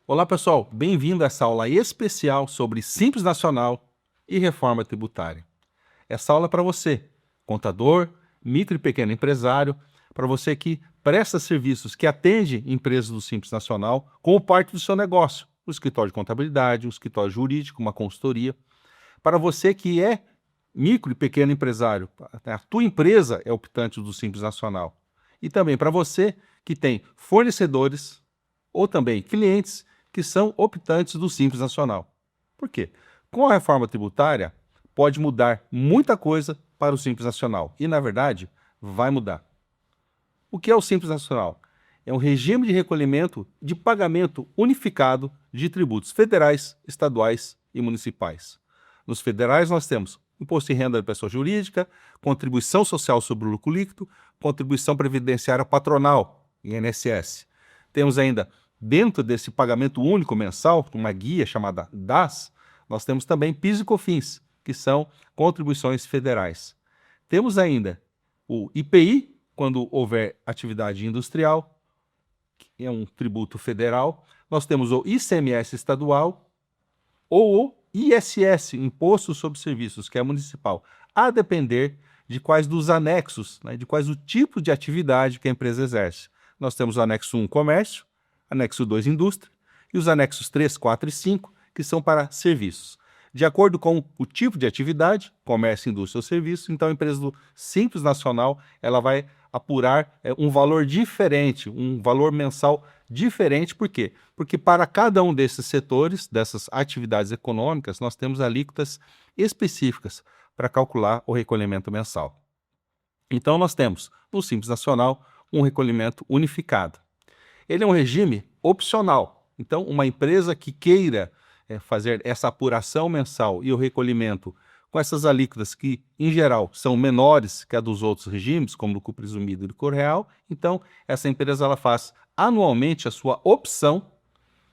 Olá pessoal, bem-vindo a essa aula especial sobre Simples Nacional e reforma tributária. Essa aula é para você, contador, micro e pequeno empresário, para você que presta serviços, que atende empresas do Simples Nacional como parte do seu negócio, um escritório de contabilidade, um escritório jurídico, uma consultoria. Para você que é micro e pequeno empresário, a tua empresa é optante do Simples Nacional. E também para você que tem fornecedores ou também clientes que são optantes do Simples Nacional. Por quê? Com a reforma tributária, pode mudar muita coisa para o Simples Nacional. E, na verdade, vai mudar. O que é o Simples Nacional? É um regime de recolhimento de pagamento unificado de tributos federais, estaduais e municipais. Nos federais, nós temos imposto de renda da pessoa jurídica, contribuição social sobre o lucro líquido, contribuição previdenciária patronal, INSS. Temos ainda, dentro desse pagamento único mensal, uma guia chamada DAS, nós temos também PIS e COFINS, que são contribuições federais. Temos ainda o IPI, quando houver atividade industrial, que é um tributo federal. Nós temos o ICMS estadual ou o ISS, Imposto sobre Serviços, que é municipal, a depender de quais dos anexos, né, de quais o tipo de atividade que a empresa exerce. Nós temos o anexo 1, comércio, anexo 2, indústria, e os anexos 3, 4 e 5, que são para serviços. De acordo com o tipo de atividade, comércio, indústria ou serviço, então a empresa do Simples Nacional ela vai apurar um valor diferente, um valor mensal diferente. Por quê? Porque para cada um desses setores, dessas atividades econômicas, nós temos alíquotas específicas para calcular o recolhimento mensal. Então nós temos, no Simples Nacional, um recolhimento unificado. Ele é um regime opcional. Então, uma empresa que queira fazer essa apuração mensal e o recolhimento com essas alíquotas que, em geral, são menores que a dos outros regimes, como lucro presumido e lucro real, então essa empresa ela faz anualmente a sua opção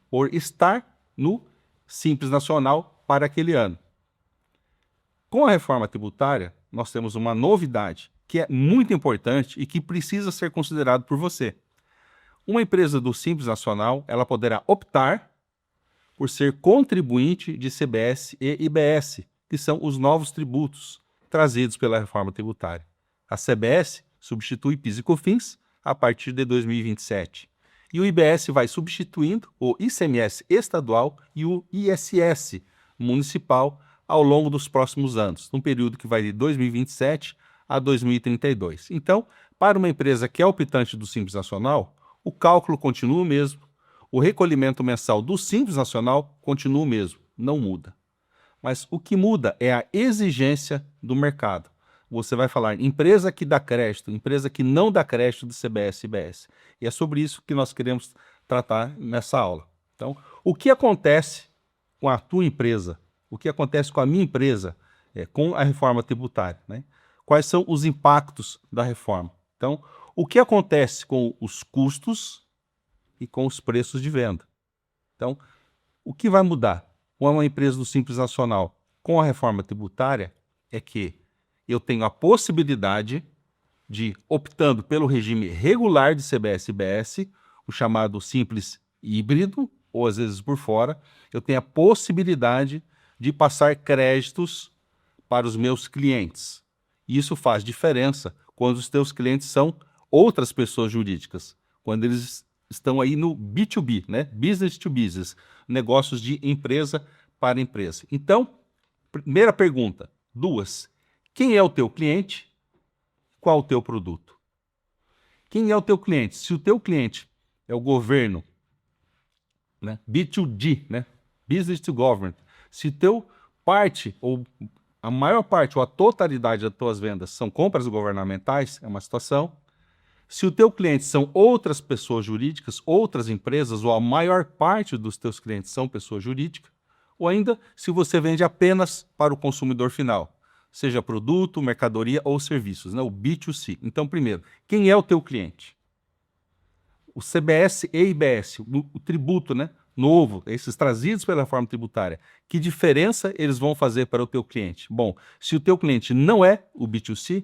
por estar no Simples Nacional para aquele ano. Com a reforma tributária, nós temos uma novidade que é muito importante e que precisa ser considerado por você. Uma empresa do Simples Nacional, ela poderá optar por ser contribuinte de CBS e IBS, que são os novos tributos trazidos pela reforma tributária. A CBS substitui PIS e COFINS a partir de 2027. E o IBS vai substituindo o ICMS estadual e o ISS municipal ao longo dos próximos anos, num período que vai de 2027 a 2032. Então, para uma empresa que é optante do Simples Nacional, o cálculo continua o mesmo, o recolhimento mensal do Simples Nacional continua o mesmo, não muda. Mas o que muda é a exigência do mercado. Você vai falar empresa que dá crédito, empresa que não dá crédito do CBS e IBS. E é sobre isso que nós queremos tratar nessa aula. Então, o que acontece com a tua empresa? O que acontece com a minha empresa com a reforma tributária, né? Quais são os impactos da reforma? Então, o que acontece com os custos e com os preços de venda? Então, o que vai mudar com uma empresa do Simples Nacional com a reforma tributária é que eu tenho a possibilidade de, optando pelo regime regular de CBS e IBS, o chamado Simples híbrido, ou às vezes por fora, eu tenho a possibilidade de passar créditos para os meus clientes. Isso faz diferença quando os teus clientes são outras pessoas jurídicas, quando eles estão aí no B2B, né? Business to business, negócios de empresa para empresa. Então, primeira pergunta, duas. Quem é o teu cliente? Qual o teu produto? Quem é o teu cliente? Se o teu cliente é o governo, né? B2G, né? Business to government. Se o teu parte, ou a maior parte, ou a totalidade das tuas vendas são compras governamentais, é uma situação. Se o teu cliente são outras pessoas jurídicas, outras empresas, ou a maior parte dos teus clientes são pessoas jurídicas, ou ainda se você vende apenas para o consumidor final, seja produto, mercadoria ou serviços, né? O B2C. Então, primeiro, quem é o teu cliente? O CBS e IBS, o tributo, né, novo, esses trazidos pela reforma tributária, que diferença eles vão fazer para o teu cliente? Bom, se o teu cliente não é o B2C,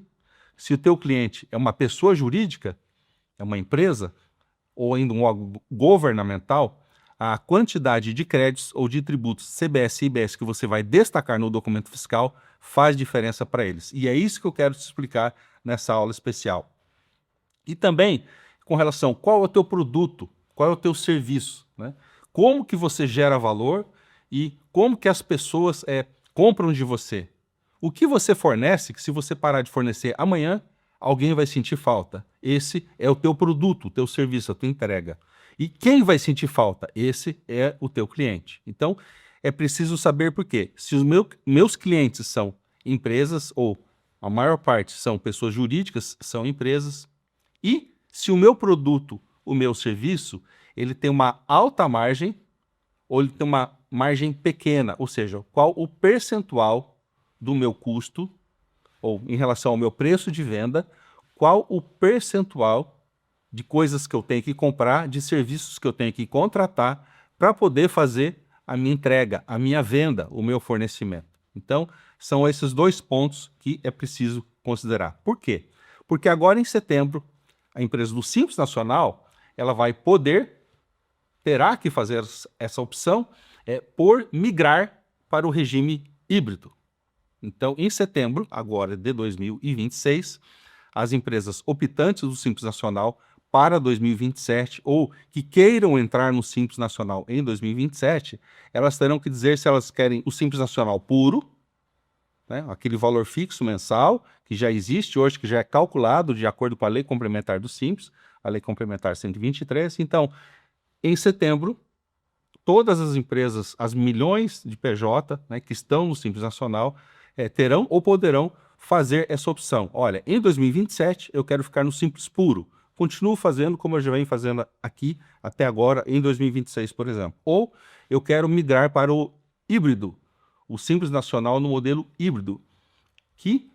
se o teu cliente é uma pessoa jurídica, é uma empresa, ou ainda um órgão governamental, a quantidade de créditos ou de tributos CBS e IBS que você vai destacar no documento fiscal faz diferença para eles. E é isso que eu quero te explicar nessa aula especial. E também com relação a qual é o teu produto, qual é o teu serviço, né? Como que você gera valor e como que as pessoas compram de você. O que você fornece, que se você parar de fornecer amanhã, alguém vai sentir falta. Esse é o teu produto, o teu serviço, a tua entrega. E quem vai sentir falta? Esse é o teu cliente. Então, é preciso saber por quê. Se os meus clientes são empresas, ou a maior parte são pessoas jurídicas, são empresas, e se o meu produto, o meu serviço, ele tem uma alta margem, ou ele tem uma margem pequena, ou seja, qual o percentual do meu custo, ou em relação ao meu preço de venda, qual o percentual de coisas que eu tenho que comprar, de serviços que eu tenho que contratar para poder fazer a minha entrega, a minha venda, o meu fornecimento. Então, são esses dois pontos que é preciso considerar. Por quê? Porque agora em setembro, a empresa do Simples Nacional, ela terá que fazer essa opção por migrar para o regime híbrido. Então, em setembro, agora de 2026, as empresas optantes do Simples Nacional para 2027 ou que queiram entrar no Simples Nacional em 2027, elas terão que dizer se elas querem o Simples Nacional puro, né, aquele valor fixo mensal que já existe hoje, que já é calculado de acordo com a Lei Complementar do Simples, a Lei Complementar 123. Então, em setembro, todas as empresas, as milhões de PJ, né, que estão no Simples Nacional, terão ou poderão fazer essa opção. Olha, em 2027 eu quero ficar no Simples puro. Continuo fazendo como eu já venho fazendo aqui até agora, em 2026, por exemplo. Ou eu quero migrar para o híbrido, o Simples Nacional no modelo híbrido, que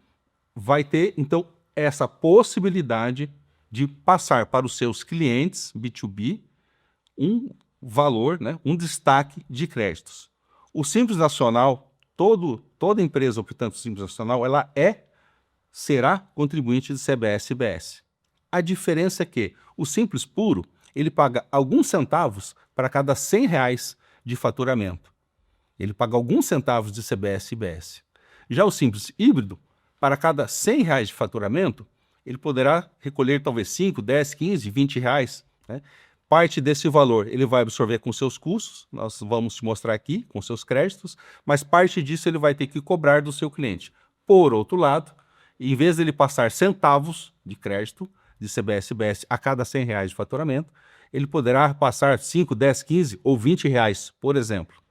vai ter, então, essa possibilidade de passar para os seus clientes B2B um valor, né, um destaque de créditos. O Simples Nacional, toda empresa optante do Simples Nacional, ela será contribuinte de CBS e IBS. A diferença é que o Simples puro, ele paga alguns centavos para cada R$100 de faturamento. Ele paga alguns centavos de CBS e IBS. Já o Simples híbrido, para cada R$100 de faturamento, ele poderá recolher talvez 5, 10, 15, R$20, né? Parte desse valor ele vai absorver com seus custos, nós vamos te mostrar aqui, com seus créditos, mas parte disso ele vai ter que cobrar do seu cliente. Por outro lado, em vez de ele passar centavos de crédito de CBS e IBS a cada R$100 de faturamento, ele poderá passar 5, 10, 15 ou R$20, por exemplo.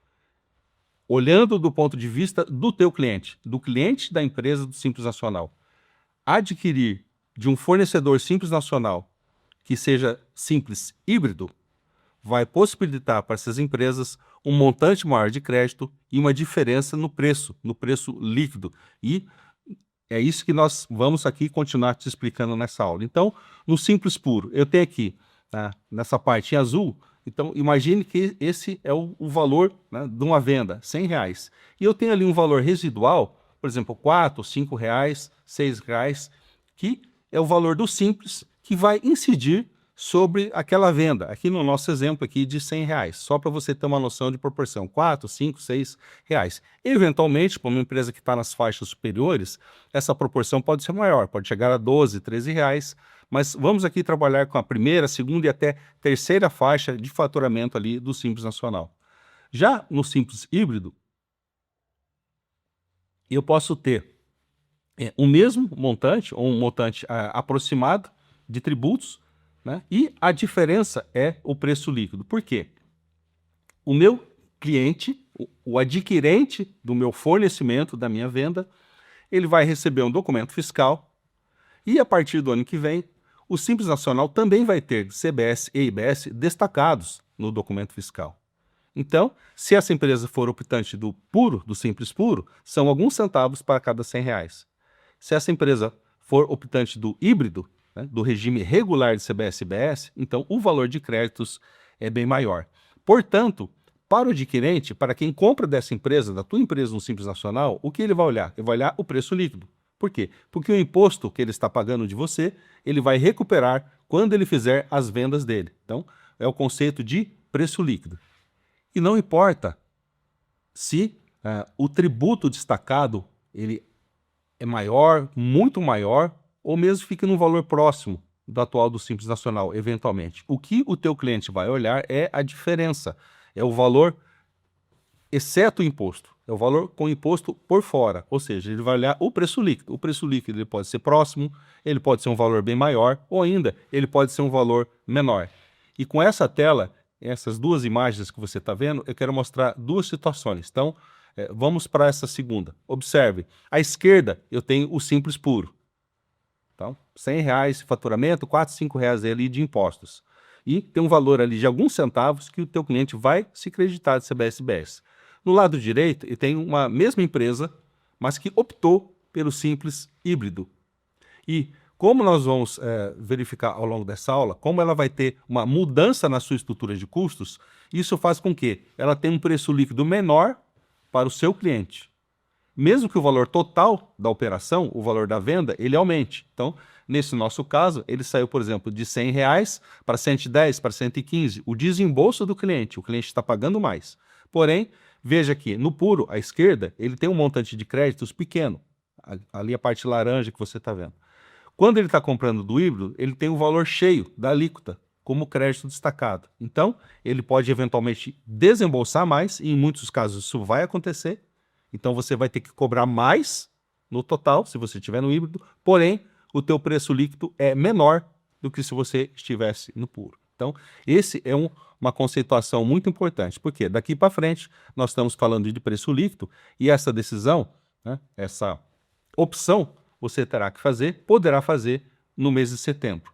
Olhando do ponto de vista do teu cliente, do cliente da empresa do Simples Nacional, adquirir de um fornecedor Simples Nacional que seja simples híbrido, vai possibilitar para essas empresas um montante maior de crédito e uma diferença no preço líquido. E é isso que nós vamos aqui continuar te explicando nessa aula. Então, no Simples puro, eu tenho aqui, nessa parte em azul, então imagine que esse é o valor, né, de uma venda, R$100. E eu tenho ali um valor residual, por exemplo, R$4, R$5, R$6, que é o valor do Simples, que vai incidir sobre aquela venda, aqui no nosso exemplo aqui de R$100, só para você ter uma noção de proporção, R$4, R$5, R$6. Eventualmente, para uma empresa que está nas faixas superiores, essa proporção pode ser maior, pode chegar a R$12, R$13, mas vamos aqui trabalhar com a primeira, segunda e até terceira faixa de faturamento ali do Simples Nacional. Já no Simples híbrido, eu posso ter o mesmo montante, ou um montante aproximado de tributos, né? E a diferença é o preço líquido. Por quê? O meu cliente, o adquirente do meu fornecimento, da minha venda, ele vai receber um documento fiscal e a partir do ano que vem, o Simples Nacional também vai ter CBS e IBS destacados no documento fiscal. Então, se essa empresa for optante do puro, do Simples puro, são alguns centavos para cada R$100. Se essa empresa for optante do híbrido, né, do regime regular de CBS e IBS, então o valor de créditos é bem maior. Portanto, para o adquirente, para quem compra dessa empresa, da tua empresa no Simples Nacional, o que ele vai olhar? Ele vai olhar o preço líquido. Por quê? Porque o imposto que ele está pagando de você, ele vai recuperar quando ele fizer as vendas dele. Então, é o conceito de preço líquido. E não importa se o tributo destacado ele é maior, muito maior, ou mesmo fique num valor próximo do atual do Simples Nacional, eventualmente. O que o teu cliente vai olhar é a diferença, é o valor exceto o imposto, é o valor com imposto por fora, ou seja, ele vai olhar o preço líquido. O preço líquido ele pode ser próximo, ele pode ser um valor bem maior, ou ainda ele pode ser um valor menor. E com essa tela, essas duas imagens que você está vendo, eu quero mostrar duas situações. Então, vamos para essa segunda. Observe, à esquerda eu tenho o Simples puro. Então, R$100 de faturamento, R$4, R$5 ali de impostos. E tem um valor ali de alguns centavos que o teu cliente vai se creditar de CBS-BS. No lado direito, eu tenho uma mesma empresa, mas que optou pelo Simples híbrido. E como nós vamos verificar ao longo dessa aula, como ela vai ter uma mudança na sua estrutura de custos, isso faz com que ela tenha um preço líquido menor para o seu cliente. Mesmo que o valor total da operação, o valor da venda, ele aumente. Então, nesse nosso caso, ele saiu, por exemplo, de R$100 para 110, para 115, o desembolso do cliente, o cliente está pagando mais. Porém, veja que no puro, à esquerda, ele tem um montante de créditos pequeno, ali a parte laranja que você está vendo. Quando ele está comprando do híbrido, ele tem o valor cheio da alíquota, como crédito destacado. Então, ele pode eventualmente desembolsar mais, e em muitos casos isso vai acontecer. Então, você vai ter que cobrar mais no total, se você estiver no híbrido, porém, o teu preço líquido é menor do que se você estivesse no puro. Então, esse é uma conceituação muito importante, porque daqui para frente nós estamos falando de preço líquido e essa decisão, essa opção, você terá que fazer, poderá fazer no mês de setembro.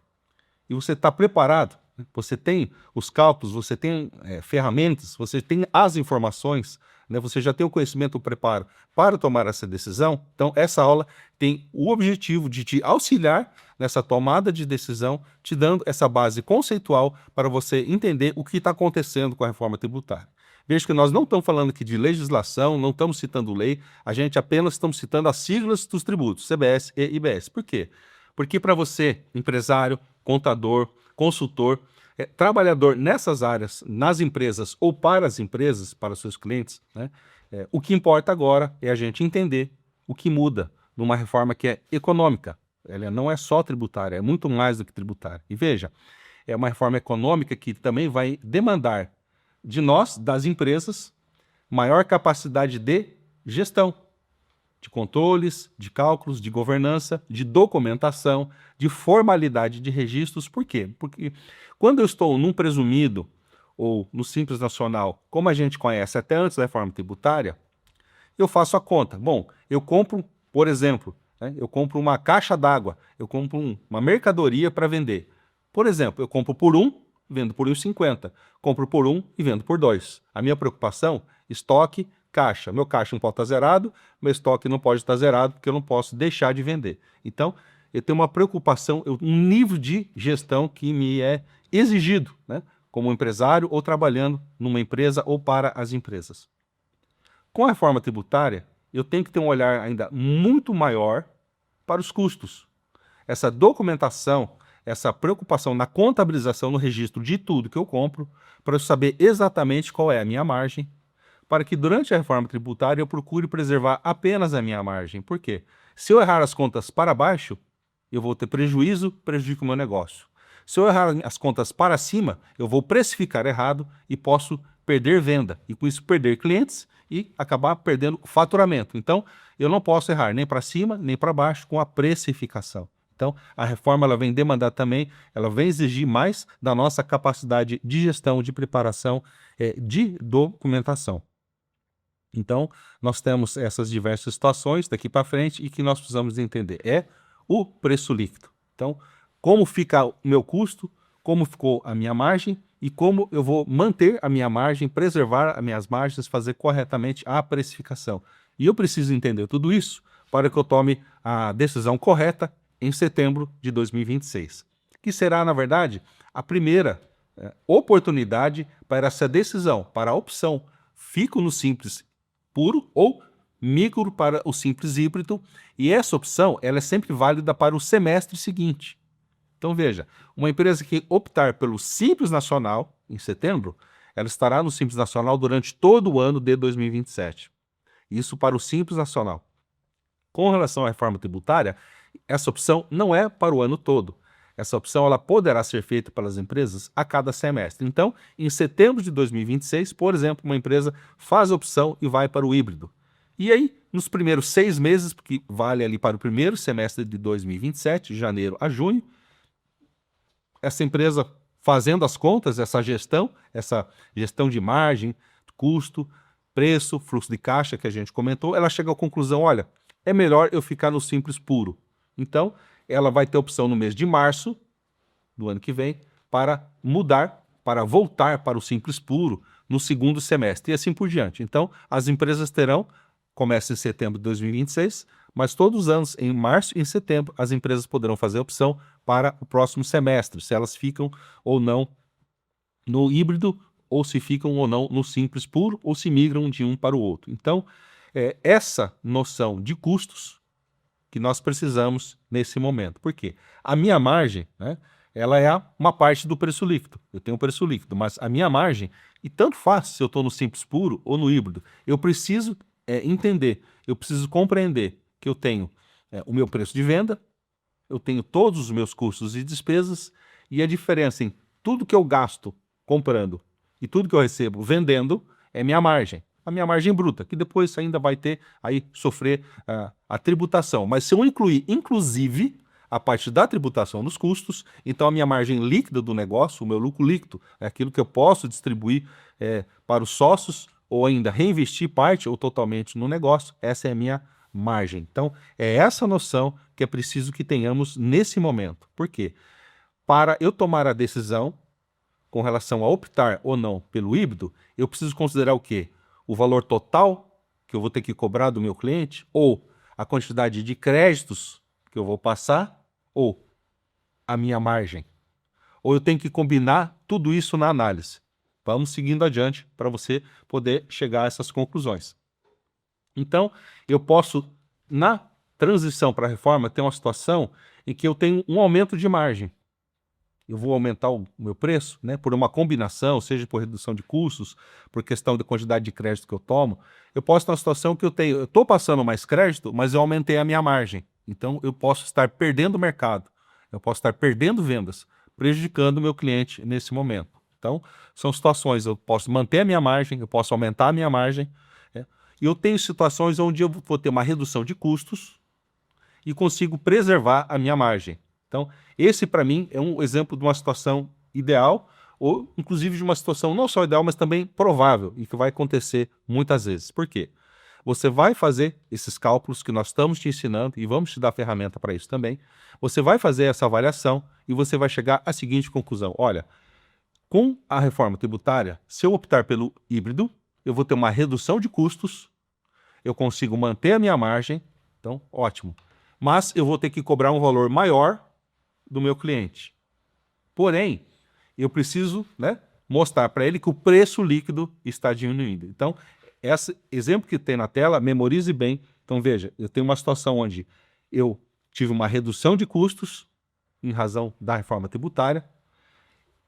E você está preparado, você tem os cálculos, você tem ferramentas, você tem as informações, você já tem o conhecimento, o preparo para tomar essa decisão. Então, essa aula tem o objetivo de te auxiliar nessa tomada de decisão, te dando essa base conceitual para você entender o que está acontecendo com a reforma tributária. Veja que nós não estamos falando aqui de legislação, não estamos citando lei, a gente apenas estamos citando as siglas dos tributos, CBS e IBS. Por quê? Porque para você, empresário, contador, consultor, trabalhador nessas áreas, nas empresas ou para as empresas, para os seus clientes, o que importa agora é a gente entender o que muda numa reforma que é econômica. Ela não é só tributária, é muito mais do que tributária. E veja, é uma reforma econômica que também vai demandar de nós, das empresas, maior capacidade de gestão, de controles, de cálculos, de governança, de documentação, de formalidade de registros. Por quê? Porque quando eu estou num presumido ou no Simples Nacional, como a gente conhece até antes da reforma tributária, eu faço a conta. Bom, eu compro, por exemplo, eu compro uma caixa d'água, eu compro uma mercadoria para vender. Por exemplo, eu compro por 1, vendo por 1,50. Compro por 1 e vendo por 2. A minha preocupação, estoque, caixa. Meu caixa não pode estar zerado, meu estoque não pode estar zerado, porque eu não posso deixar de vender. Então, eu tenho uma preocupação, um nível de gestão que me é exigido, como empresário ou trabalhando numa empresa ou para as empresas. Com a reforma tributária, eu tenho que ter um olhar ainda muito maior para os custos. Essa documentação, essa preocupação na contabilização, no registro de tudo que eu compro, para eu saber exatamente qual é a minha margem, para que durante a reforma tributária eu procure preservar apenas a minha margem. Por quê? Se eu errar as contas para baixo, eu vou ter prejuízo, prejudico o meu negócio. Se eu errar as contas para cima, eu vou precificar errado e posso perder venda, e com isso perder clientes e acabar perdendo faturamento. Então, eu não posso errar nem para cima, nem para baixo com a precificação. Então, a reforma ela vem demandar também, ela vem exigir mais da nossa capacidade de gestão, de preparação, de documentação. Então, nós temos essas diversas situações daqui para frente e que nós precisamos entender. É o preço líquido. Então, como fica o meu custo, como ficou a minha margem e como eu vou manter a minha margem, preservar as minhas margens, fazer corretamente a precificação. E eu preciso entender tudo isso para que eu tome a decisão correta em setembro de 2026, que será, na verdade, a primeira oportunidade para essa decisão, para a opção fico no Simples puro ou migro para o Simples híbrido, e essa opção ela é sempre válida para o semestre seguinte. Então veja, uma empresa que optar pelo Simples Nacional em setembro, ela estará no Simples Nacional durante todo o ano de 2027. Isso para o Simples Nacional. Com relação à reforma tributária, essa opção não é para o ano todo. Essa opção ela poderá ser feita pelas empresas a cada semestre. Então, em setembro de 2026, por exemplo, uma empresa faz a opção e vai para o híbrido. E aí, nos primeiros 6 meses, porque vale ali para o primeiro semestre de 2027, de janeiro a junho, essa empresa fazendo as contas, essa gestão de margem, custo, preço, fluxo de caixa que a gente comentou, ela chega à conclusão, olha, é melhor eu ficar no Simples puro. Então, ela vai ter opção no mês de março do ano que vem para mudar, para voltar para o Simples puro no segundo semestre e assim por diante. Então, as empresas terão, começa em setembro de 2026, mas todos os anos, em março e em setembro, as empresas poderão fazer a opção para o próximo semestre, se elas ficam ou não no híbrido, ou se ficam ou não no Simples puro, ou se migram de um para o outro. Então, essa noção de custos que nós precisamos nesse momento. Por quê? A minha margem, né, ela é uma parte do preço líquido. Eu tenho o preço líquido, mas a minha margem, e tanto faz se eu estou no Simples puro ou no híbrido, eu preciso entender, eu preciso compreender que eu tenho o meu preço de venda, eu tenho todos os meus custos e despesas, e a diferença em tudo que eu gasto comprando e tudo que eu recebo vendendo é minha margem. A minha margem bruta, que depois ainda vai ter aí sofrer a tributação. Mas se eu incluir, inclusive, a parte da tributação dos custos, então a minha margem líquida do negócio, o meu lucro líquido, é aquilo que eu posso distribuir para os sócios ou ainda reinvestir parte ou totalmente no negócio, essa é a minha margem. Então, é essa noção que é preciso que tenhamos nesse momento. Por quê? Para eu tomar a decisão com relação a optar ou não pelo híbrido, eu preciso considerar o quê? O valor total que eu vou ter que cobrar do meu cliente, ou a quantidade de créditos que eu vou passar, ou a minha margem. Ou eu tenho que combinar tudo isso na análise. Vamos seguindo adiante para você poder chegar a essas conclusões. Então, eu posso, na transição para a reforma, ter uma situação em que eu tenho um aumento de margem. Eu vou aumentar o meu preço, né, por uma combinação, seja por redução de custos, por questão da quantidade de crédito que eu tomo. Eu posso ter uma situação que eu estou passando mais crédito, mas eu aumentei a minha margem. Então, eu posso estar perdendo mercado, eu posso estar perdendo vendas, prejudicando o meu cliente nesse momento. Então, são situações, eu posso manter a minha margem, eu posso aumentar a minha margem, e eu tenho situações onde eu vou ter uma redução de custos e consigo preservar a minha margem. Então, esse para mim é um exemplo de uma situação ideal, ou inclusive de uma situação não só ideal, mas também provável, e que vai acontecer muitas vezes. Por quê? Você vai fazer esses cálculos que nós estamos te ensinando, e vamos te dar ferramenta para isso também. Você vai fazer essa avaliação e você vai chegar à seguinte conclusão. Olha, com a reforma tributária, se eu optar pelo híbrido, eu vou ter uma redução de custos, eu consigo manter a minha margem, então ótimo. Mas eu vou ter que cobrar um valor maior do meu cliente. Porém, eu preciso, né, mostrar para ele que o preço líquido está diminuindo. Então, esse exemplo que tem na tela, memorize bem. Então, veja, eu tenho uma situação onde eu tive uma redução de custos em razão da reforma tributária,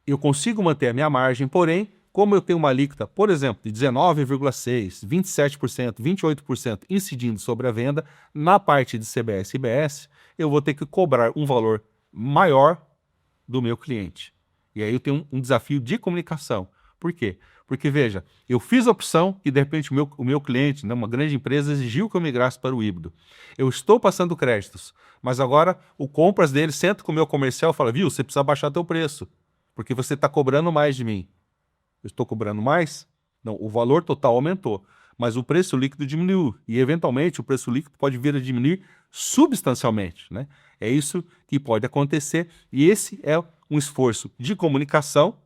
eu consigo manter a minha margem, porém, como eu tenho uma alíquota, por exemplo, de 19,6%, 27%, 28% incidindo sobre a venda, na parte de CBS e IBS, eu vou ter que cobrar um valor maior do meu cliente. E aí eu tenho um desafio de comunicação. Por quê? Porque, veja, eu fiz a opção e, de repente, o meu cliente, né, uma grande empresa, exigiu que eu migrasse para o híbrido. Eu estou passando créditos, mas agora o compras dele senta com o meu comercial e fala, viu, você precisa baixar teu preço, porque você está cobrando mais de mim. Eu estou cobrando mais? Não, o valor total aumentou, mas o preço líquido diminuiu. E, eventualmente, o preço líquido pode vir a diminuir substancialmente, né? É isso que pode acontecer. E esse é um esforço de comunicação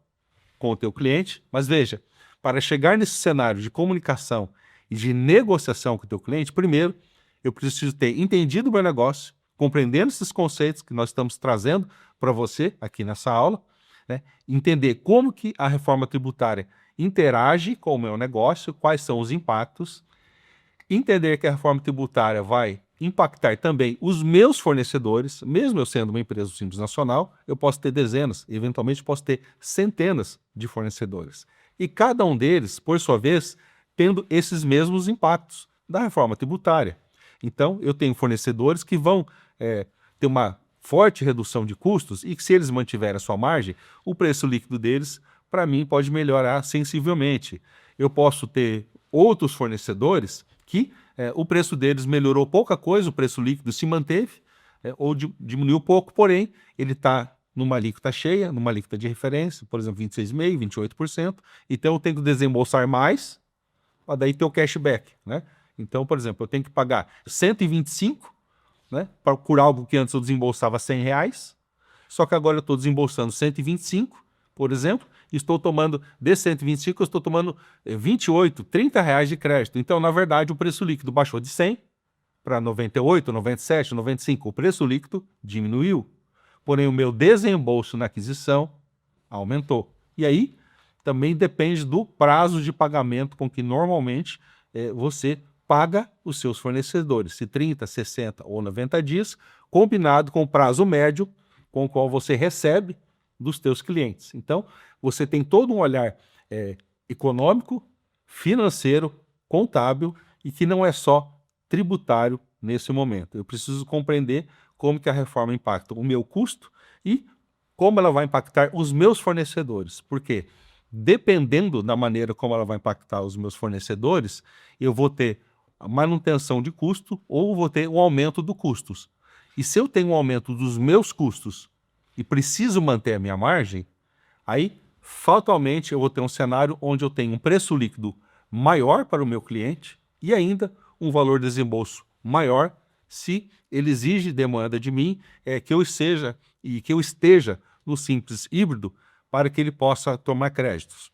com o teu cliente. Mas, veja, para chegar nesse cenário de comunicação e de negociação com o teu cliente, primeiro, eu preciso ter entendido o meu negócio, compreendendo esses conceitos que nós estamos trazendo para você aqui nessa aula, né? Entender como que a reforma tributária interage com o meu negócio, quais são os impactos, entender que a reforma tributária vai impactar também os meus fornecedores, mesmo eu sendo uma empresa do Simples Nacional, eu posso ter dezenas, eventualmente posso ter centenas de fornecedores. E cada um deles, por sua vez, tendo esses mesmos impactos da reforma tributária. Então, eu tenho fornecedores que vão ter uma forte redução de custos e que, se eles mantiverem a sua margem, o preço líquido deles, para mim, pode melhorar sensivelmente. Eu posso ter outros fornecedores que o preço deles melhorou pouca coisa, o preço líquido se manteve ou diminuiu pouco, porém, ele está numa alíquota cheia, numa alíquota de referência, por exemplo, 26,5%, 28%, então eu tenho que desembolsar mais para daí ter o cashback, né? Então, por exemplo, eu tenho que pagar 125, né, por algo que antes eu desembolsava R$100, só que agora eu estou desembolsando 125, por exemplo, e estou tomando, de 125, eu estou tomando 28, R$30 de crédito. Então, na verdade, o preço líquido baixou de 100 para 98, 97, 95. O preço líquido diminuiu, porém o meu desembolso na aquisição aumentou. E aí, também depende do prazo de pagamento com que normalmente você paga os seus fornecedores, se 30, 60 ou 90 dias, combinado com o prazo médio com o qual você recebe dos teus clientes. Então, você tem todo um olhar econômico, financeiro, contábil e que não é só tributário nesse momento. Eu preciso compreender como que a reforma impacta o meu custo e como ela vai impactar os meus fornecedores. Por quê? Dependendo da maneira como ela vai impactar os meus fornecedores, eu vou ter a manutenção de custo ou vou ter um aumento dos custos. E se eu tenho um aumento dos meus custos e preciso manter a minha margem, aí, fatalmente, eu vou ter um cenário onde eu tenho um preço líquido maior para o meu cliente e ainda um valor de desembolso maior se ele exige demanda de mim que eu esteja no Simples Híbrido para que ele possa tomar créditos.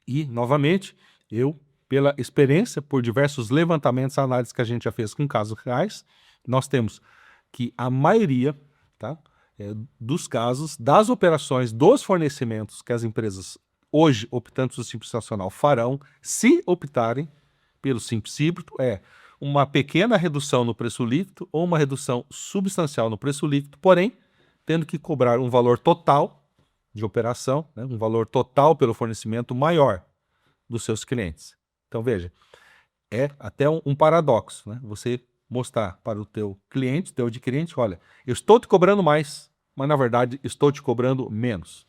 E, novamente, eu, pela experiência, por diversos levantamentos, análises que a gente já fez com casos reais, nós temos que a maioria dos casos, das operações, dos fornecimentos que as empresas hoje, optantes do Simples Nacional, farão, se optarem pelo Simples Híbrido, uma pequena redução no preço líquido ou uma redução substancial no preço líquido, porém, tendo que cobrar um valor total de operação, né, um valor total pelo fornecimento maior dos seus clientes. Então, veja, é até um paradoxo, né? Você mostrar para o teu cliente, teu adquirente, olha, eu estou te cobrando mais, mas na verdade estou te cobrando menos.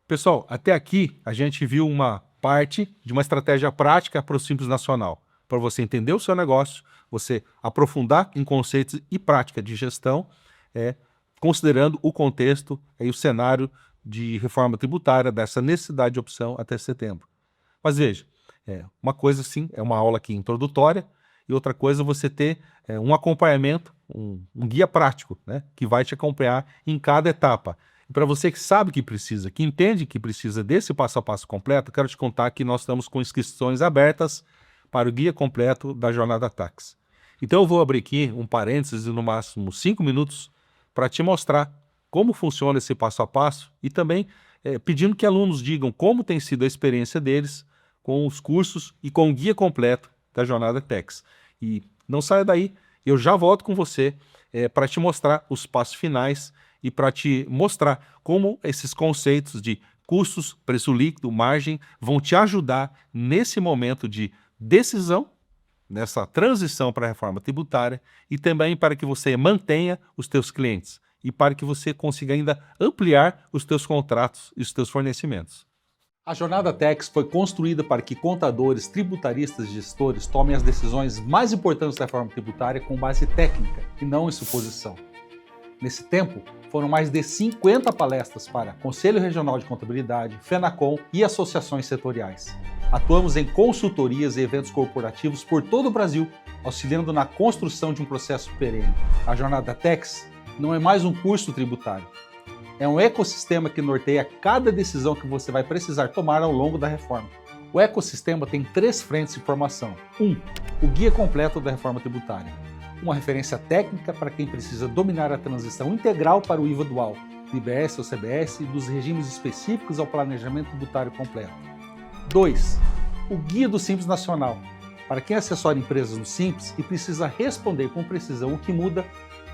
Pessoal, até aqui a gente viu uma parte de uma estratégia prática para o Simples Nacional, para você entender o seu negócio, você aprofundar em conceitos e prática de gestão, considerando o contexto e o cenário de reforma tributária, dessa necessidade de opção até setembro. Mas veja, uma coisa sim, é uma aula aqui introdutória, e outra coisa você ter um acompanhamento, um guia prático, né, que vai te acompanhar em cada etapa. E para você que sabe que precisa, que entende que precisa desse passo a passo completo, quero te contar que nós estamos com inscrições abertas para o guia completo da Jornada Tax. Então eu vou abrir aqui um parênteses de no máximo 5 minutos para te mostrar como funciona esse passo a passo e também pedindo que alunos digam como tem sido a experiência deles com os cursos e com o guia completo da Jornada Tax. E não saia daí, eu já volto com você para te mostrar os passos finais e para te mostrar como esses conceitos de custos, preço líquido, margem, vão te ajudar nesse momento de decisão, nessa transição para a reforma tributária e também para que você mantenha os teus clientes e para que você consiga ainda ampliar os teus contratos e os teus fornecimentos. A Jornada Tax foi construída para que contadores, tributaristas e gestores tomem as decisões mais importantes da reforma tributária com base técnica e não em suposição. Nesse tempo, foram mais de 50 palestras para Conselho Regional de Contabilidade, FENACON e associações setoriais. Atuamos em consultorias e eventos corporativos por todo o Brasil, auxiliando na construção de um processo perene. A Jornada Tax não é mais um curso tributário. É um ecossistema que norteia cada decisão que você vai precisar tomar ao longo da reforma. O ecossistema tem 3 frentes de formação. 1. O guia completo da reforma tributária. Uma referência técnica para quem precisa dominar a transição integral para o IVA dual, do IBS ao CBS e dos regimes específicos ao planejamento tributário completo. 2. O guia do Simples Nacional, para quem assessora empresas no Simples e precisa responder com precisão o que muda,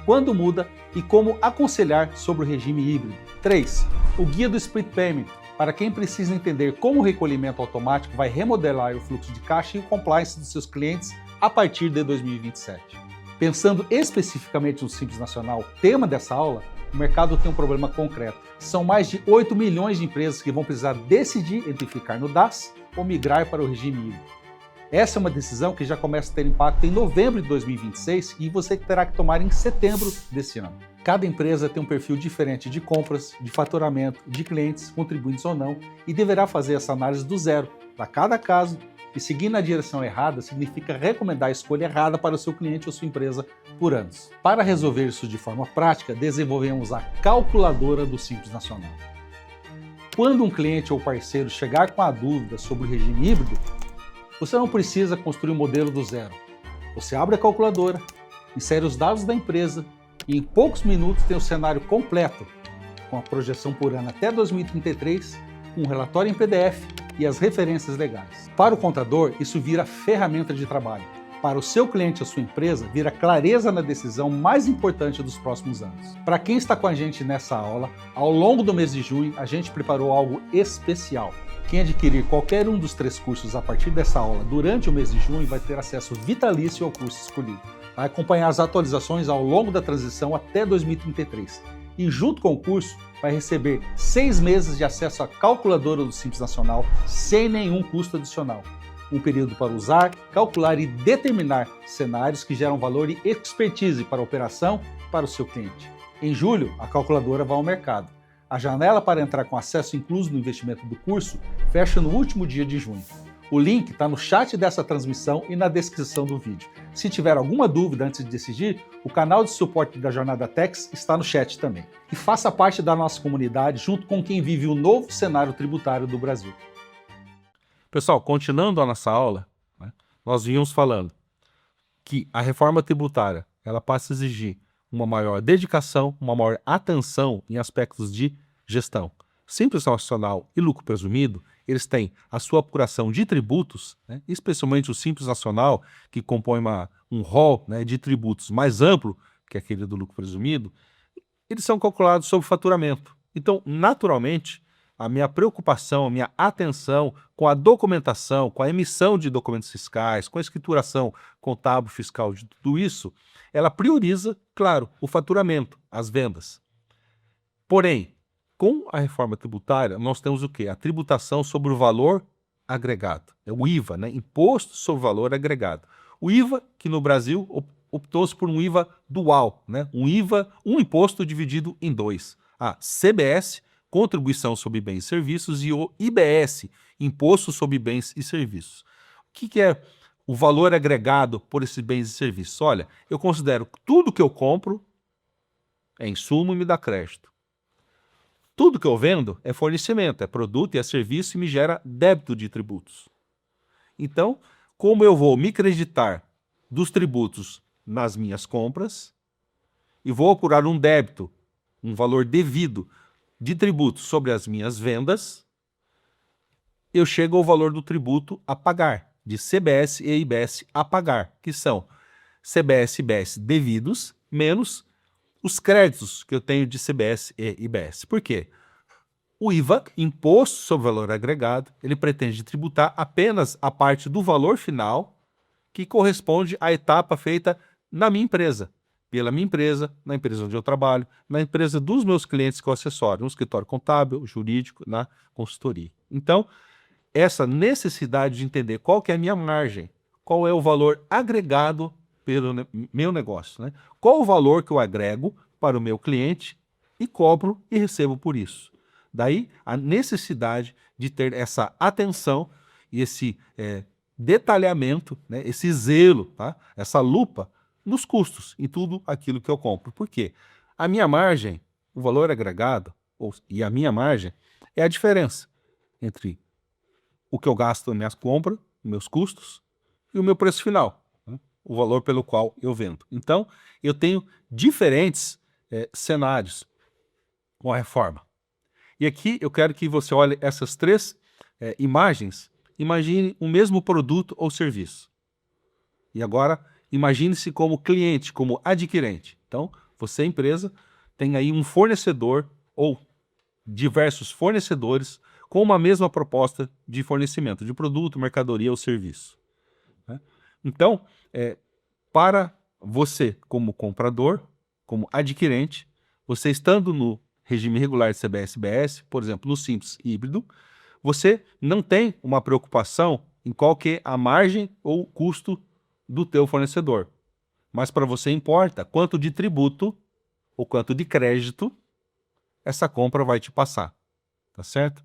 quando muda e como aconselhar sobre o regime híbrido. 3. O guia do Split Payment, para quem precisa entender como o recolhimento automático vai remodelar o fluxo de caixa e o compliance dos seus clientes a partir de 2027. Pensando especificamente no Simples Nacional, tema dessa aula, o mercado tem um problema concreto. São mais de 8 milhões de empresas que vão precisar decidir entre ficar no DaaS ou migrar para o regime híbrido. Essa é uma decisão que já começa a ter impacto em novembro de 2026 e você terá que tomar em setembro desse ano. Cada empresa tem um perfil diferente de compras, de faturamento, de clientes, contribuintes ou não, e deverá fazer essa análise do zero, para cada caso, e seguir na direção errada significa recomendar a escolha errada para o seu cliente ou sua empresa por anos. Para resolver isso de forma prática, desenvolvemos a calculadora do Simples Nacional. Quando um cliente ou parceiro chegar com a dúvida sobre o regime híbrido, você não precisa construir um modelo do zero. Você abre a calculadora, insere os dados da empresa e em poucos minutos tem o cenário completo, com a projeção por ano até 2033, um relatório em PDF e as referências legais. Para o contador, isso vira ferramenta de trabalho. Para o seu cliente ou sua empresa, vira clareza na decisão mais importante dos próximos anos. Para quem está com a gente nessa aula, ao longo do mês de junho, a gente preparou algo especial. Quem adquirir qualquer um dos 3 cursos a partir dessa aula durante o mês de junho vai ter acesso vitalício ao curso escolhido. Vai acompanhar as atualizações ao longo da transição até 2033. E junto com o curso, vai receber 6 meses de acesso à calculadora do Simples Nacional sem nenhum custo adicional. Um período para usar, calcular e determinar cenários que geram valor e expertise para a operação e para o seu cliente. Em julho, a calculadora vai ao mercado. A janela para entrar com acesso incluso no investimento do curso fecha no último dia de junho. O link está no chat dessa transmissão e na descrição do vídeo. Se tiver alguma dúvida antes de decidir, o canal de suporte da Jornada Tax está no chat também. E faça parte da nossa comunidade junto com quem vive o novo cenário tributário do Brasil. Pessoal, continuando a nossa aula, nós vínhamos falando que a reforma tributária ela passa a exigir uma maior dedicação, uma maior atenção em aspectos de gestão. Simples Nacional e lucro presumido, eles têm a sua apuração de tributos, especialmente o Simples Nacional, que compõe um rol de tributos mais amplo que aquele do lucro presumido, eles são calculados sobre faturamento. Então, naturalmente, a minha preocupação, a minha atenção com a documentação, com a emissão de documentos fiscais, com a escrituração contábil fiscal de tudo isso, ela prioriza, claro, o faturamento, as vendas. Porém, com a reforma tributária, nós temos o quê? A tributação sobre o valor agregado. É o IVA, Imposto sobre o Valor Agregado. O IVA, que no Brasil optou-se por um IVA dual, um imposto dividido em 2. A CBS, Contribuição sobre Bens e Serviços, e o IBS, Imposto sobre Bens e Serviços. O que é o valor agregado por esses bens e serviços? Olha, eu considero que tudo que eu compro é insumo e me dá crédito. Tudo que eu vendo é fornecimento, é produto e é serviço e me gera débito de tributos. Então, como eu vou me creditar dos tributos nas minhas compras e vou apurar um débito, um valor devido de tributo sobre as minhas vendas, eu chego ao valor do tributo a pagar, de CBS e IBS a pagar, que são CBS e IBS devidos, menos os créditos que eu tenho de CBS e IBS. Por quê? O IVA, Imposto sobre Valor Agregado, ele pretende tributar apenas a parte do valor final que corresponde à etapa feita na minha empresa, pela minha empresa, na empresa onde eu trabalho, na empresa dos meus clientes que eu assessoro, no escritório contábil, jurídico, na consultoria. Então, essa necessidade de entender qual que é a minha margem, qual é o valor agregado pelo meu negócio, qual o valor que eu agrego para o meu cliente e cobro e recebo por isso. Daí a necessidade de ter essa atenção e esse detalhamento, esse zelo, essa lupa nos custos, em tudo aquilo que eu compro. Por quê? A minha margem, o valor agregado, e a minha margem, é a diferença entre o que eu gasto nas minhas compras, meus custos, e o meu preço final, o valor pelo qual eu vendo. Então, eu tenho diferentes cenários com a reforma. E aqui eu quero que você olhe essas 3 imagens. Imagine o mesmo produto ou serviço. E agora, imagine-se como cliente, como adquirente. Então, você, empresa, tem aí um fornecedor ou diversos fornecedores com uma mesma proposta de fornecimento de produto, mercadoria ou serviço, né? Então, para você como comprador, como adquirente, você estando no regime regular de CBS-BS, por exemplo, no Simples Híbrido, você não tem uma preocupação em qual que é a margem ou o custo do teu fornecedor. Mas para você importa quanto de tributo ou quanto de crédito essa compra vai te passar, tá certo?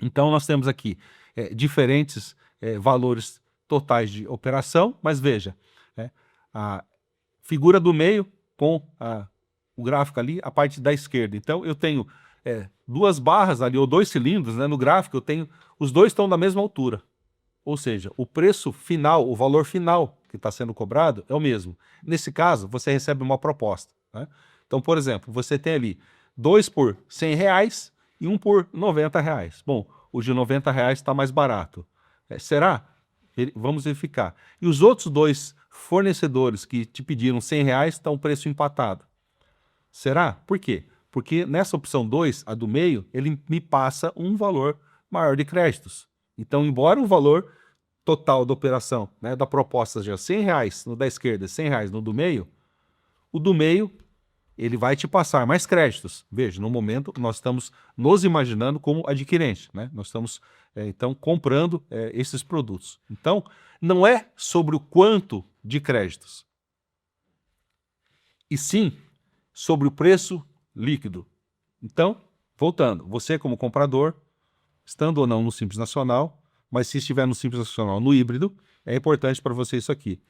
Então nós temos aqui diferentes valores totais de operação, mas veja, a figura do meio com o gráfico ali, a parte da esquerda. Então eu tenho duas barras ali, ou dois cilindros, né? No gráfico eu tenho, os dois estão da mesma altura. Ou seja, o preço final, o valor final que está sendo cobrado é o mesmo. Nesse caso, você recebe uma proposta, né? Então, por exemplo, você tem ali 2 por R$100 e 1 por R$90. Bom, o de R$90 está mais barato. Será? Vamos verificar. E os outros dois fornecedores que te pediram R$100 estão o preço empatado. Será? Por quê? Porque nessa opção 2, a do meio, ele me passa um valor maior de créditos. Então, embora o valor total da operação, né, da proposta seja R$100 no da esquerda, R$100 no do meio, o do meio ele vai te passar mais créditos. Veja, no momento nós estamos nos imaginando como adquirente, né? Nós estamos, então, comprando esses produtos. Então, não é sobre o quanto de créditos, e sim sobre o preço líquido. Então, voltando, você como comprador, estando ou não no Simples Nacional, mas se estiver no Simples Nacional no híbrido, é importante para você isso aqui.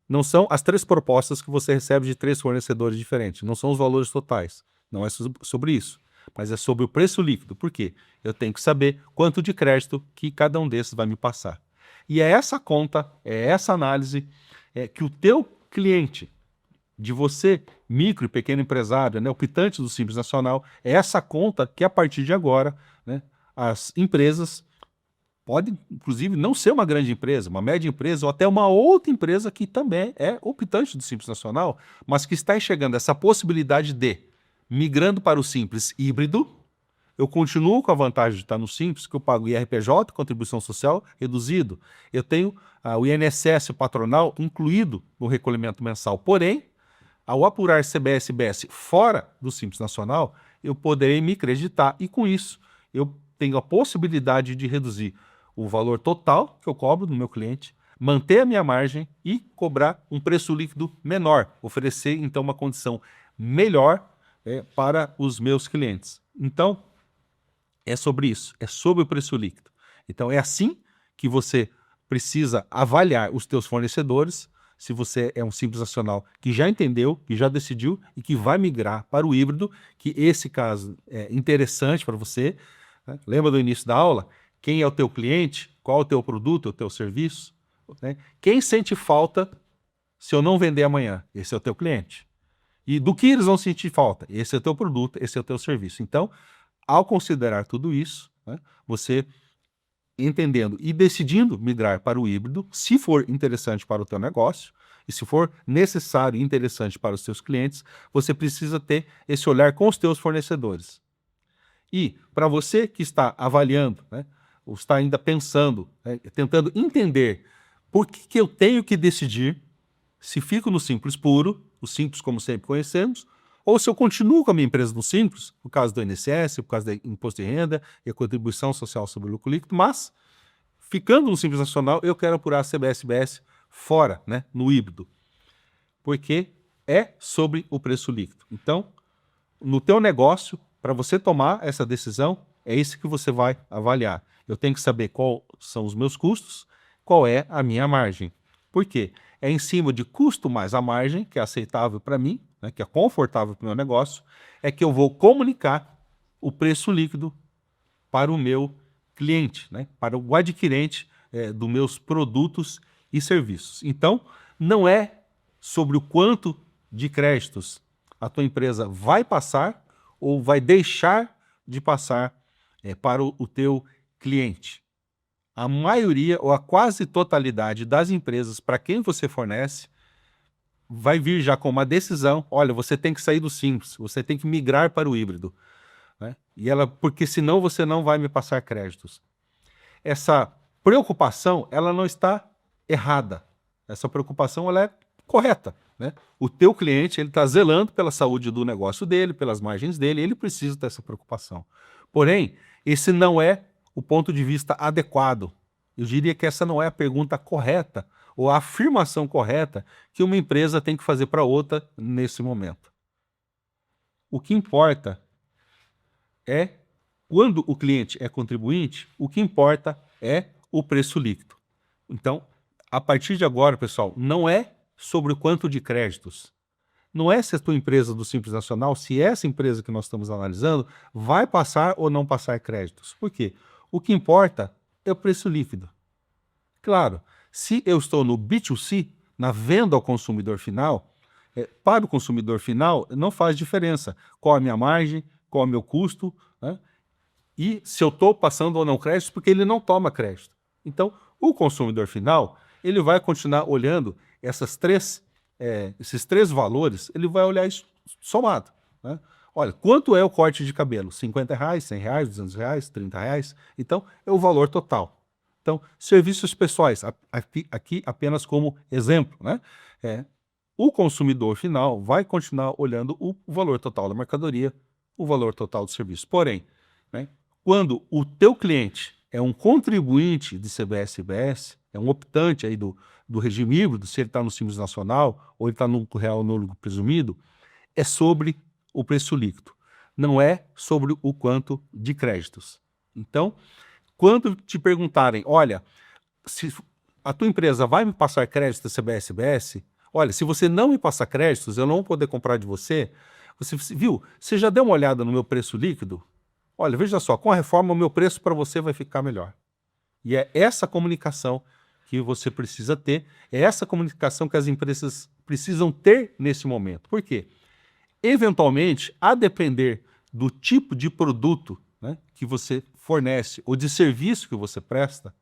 Não são as 3 propostas que você recebe de 3 fornecedores diferentes, não são os valores totais, não é sobre isso, mas é sobre o preço líquido. Por quê? Eu tenho que saber quanto de crédito que cada um desses vai me passar. E é essa conta, é essa análise que o teu cliente, de você, micro e pequeno empresário, né, optante do Simples Nacional, é essa conta que a partir de agora, né, as empresas podem, inclusive, não ser uma grande empresa, uma média empresa ou até uma outra empresa que também é optante do Simples Nacional, mas que está enxergando essa possibilidade de, migrando para o Simples híbrido, eu continuo com a vantagem de estar no Simples, que eu pago IRPJ, contribuição social, reduzido. Eu tenho o INSS patronal incluído no recolhimento mensal. Porém, ao apurar CBS-BS fora do Simples Nacional, eu poderei me creditar e, com isso, eu tenho a possibilidade de reduzir o valor total que eu cobro do meu cliente, manter a minha margem e cobrar um preço líquido menor, oferecer então uma condição melhor para os meus clientes. Então, é sobre isso, é sobre o preço líquido. Então, é assim que você precisa avaliar os teus fornecedores, se você é um Simples Nacional que já entendeu, que já decidiu e que vai migrar para o híbrido, que esse caso é interessante para você, né? Lembra do início da aula? Quem é o teu cliente? Qual é o teu produto, o teu serviço? Né? Quem sente falta se eu não vender amanhã? Esse é o teu cliente. E do que eles vão sentir falta? Esse é o teu produto, esse é o teu serviço. Então, ao considerar tudo isso, né, você entendendo e decidindo migrar para o híbrido, se for interessante para o teu negócio, e se for necessário e interessante para os teus clientes, você precisa ter esse olhar com os teus fornecedores. E para você que está avaliando, né, ou está ainda pensando, né, tentando entender por que eu tenho que decidir se fico no Simples puro, o Simples como sempre conhecemos, ou se eu continuo com a minha empresa no Simples, por causa do INSS, por causa do Imposto de Renda e a Contribuição Social sobre o Lucro Líquido, mas, ficando no Simples Nacional, eu quero apurar a CBS-BS fora, né, no híbrido, porque é sobre o preço líquido. Então, no teu negócio, para você tomar essa decisão, é isso que você vai avaliar. Eu tenho que saber quais são os meus custos, qual é a minha margem. Por quê? É em cima de custo mais a margem, que é aceitável para mim, né, que é confortável para o meu negócio, é que eu vou comunicar o preço líquido para o meu cliente, né, para o adquirente dos meus produtos e serviços. Então, não é sobre o quanto de créditos a tua empresa vai passar ou vai deixar de passar para o teu cliente. A maioria ou a quase totalidade das empresas para quem você fornece vai vir já com uma decisão: olha, você tem que sair do Simples, você tem que migrar para o híbrido. né? Porque senão você não vai me passar créditos. Essa preocupação, ela não está errada. Essa preocupação, ela é correta, né? O teu cliente, ele está zelando pela saúde do negócio dele, pelas margens dele, ele precisa dessa preocupação. Porém, esse não é o ponto de vista adequado. Eu diria que essa não é a pergunta correta ou a afirmação correta que uma empresa tem que fazer para outra nesse momento. O que importa é, quando o cliente é contribuinte, o que importa é o preço líquido. Então, a partir de agora, pessoal, não é sobre o quanto de créditos. Não é se a tua empresa do Simples Nacional, se essa empresa que nós estamos analisando, vai passar ou não passar créditos. Por quê? O que importa é o preço líquido. Claro, se eu estou no B2C, na venda ao consumidor final, para o consumidor final não faz diferença qual a minha margem, qual é o meu custo, né? E se eu estou passando ou não crédito, porque ele não toma crédito. Então, o consumidor final, ele vai continuar olhando esses três valores, ele vai olhar isso somado, né? Olha, quanto é o corte de cabelo? R$50, R$100, R$200, R$30? Então, é o valor total. Então, serviços pessoais, aqui apenas como exemplo, né? O consumidor final vai continuar olhando o valor total da mercadoria, o valor total do serviço. Porém, né, quando o teu cliente é um contribuinte de CBS-IBS, é um optante aí do regime híbrido, se ele está no Simples Nacional ou ele está no real no lucro presumido, é sobre o preço líquido, não é sobre o quanto de créditos. Então, quando te perguntarem, olha, se a tua empresa vai me passar crédito da CBS-IBS, olha, se você não me passar créditos, eu não vou poder comprar de você. Você viu? Você já deu uma olhada no meu preço líquido? Olha, veja só, com a reforma o meu preço para você vai ficar melhor. E é essa comunicação que você precisa ter, é essa comunicação que as empresas precisam ter nesse momento. Por quê? Eventualmente, a depender do tipo de produto, né, que você fornece ou de serviço que você presta,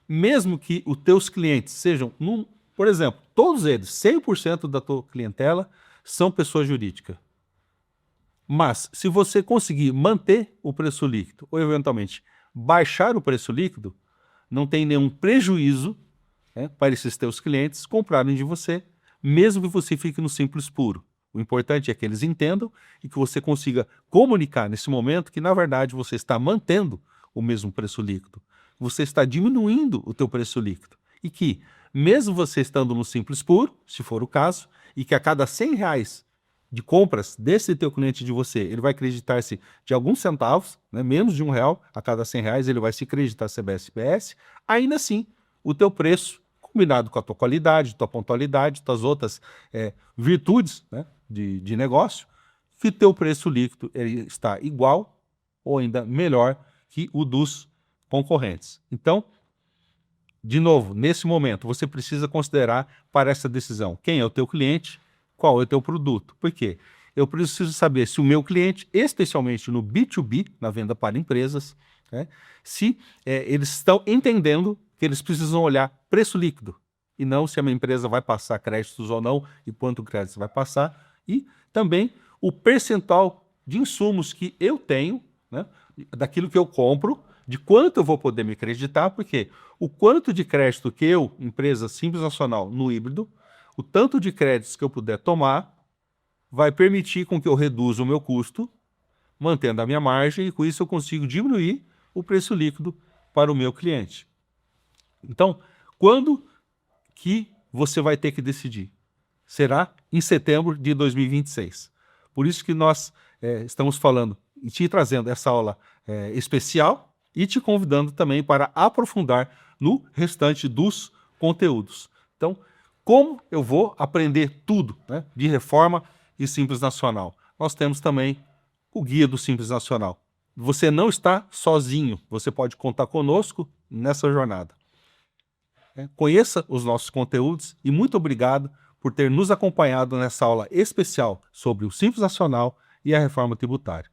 mesmo que os teus clientes sejam, por exemplo, todos eles, 100% da tua clientela são pessoa jurídica. Mas, se você conseguir manter o preço líquido ou, eventualmente, baixar o preço líquido, não tem nenhum prejuízo, né, para esses teus clientes comprarem de você, mesmo que você fique no Simples puro. O importante é que eles entendam e que você consiga comunicar nesse momento que, na verdade, você está mantendo o mesmo preço líquido. Você está diminuindo o teu preço líquido. E que, mesmo você estando no Simples puro, se for o caso, e que a cada R$100 de compras desse teu cliente de você, ele vai creditar-se de alguns centavos, né, menos de R$1, a cada R$100 ele vai se creditar CBS-IBS, ainda assim, o teu preço, combinado com a tua qualidade, tua pontualidade, tuas outras virtudes, né, de negócio, que o teu preço líquido ele está igual ou ainda melhor que o dos concorrentes. Então, de novo, nesse momento, você precisa considerar para essa decisão quem é o teu cliente, qual é o teu produto. Por quê? Eu preciso saber se o meu cliente, especialmente no B2B, na venda para empresas, né, se eles estão entendendo que eles precisam olhar preço líquido e não se a minha empresa vai passar créditos ou não e quanto crédito vai passar, e também o percentual de insumos que eu tenho, né, daquilo que eu compro, de quanto eu vou poder me creditar, porque o quanto de crédito que eu, empresa Simples Nacional, no híbrido, o tanto de créditos que eu puder tomar, vai permitir com que eu reduza o meu custo, mantendo a minha margem, e com isso eu consigo diminuir o preço líquido para o meu cliente. Então, quando que você vai ter que decidir? Será em setembro de 2026. Por isso que nós estamos falando e te trazendo essa aula especial e te convidando também para aprofundar no restante dos conteúdos. Então, como eu vou aprender tudo, né, de reforma e Simples Nacional? Nós temos também o guia do Simples Nacional. Você não está sozinho, você pode contar conosco nessa jornada. Conheça os nossos conteúdos e muito obrigado por ter nos acompanhado nessa aula especial sobre o Simples Nacional e a reforma tributária.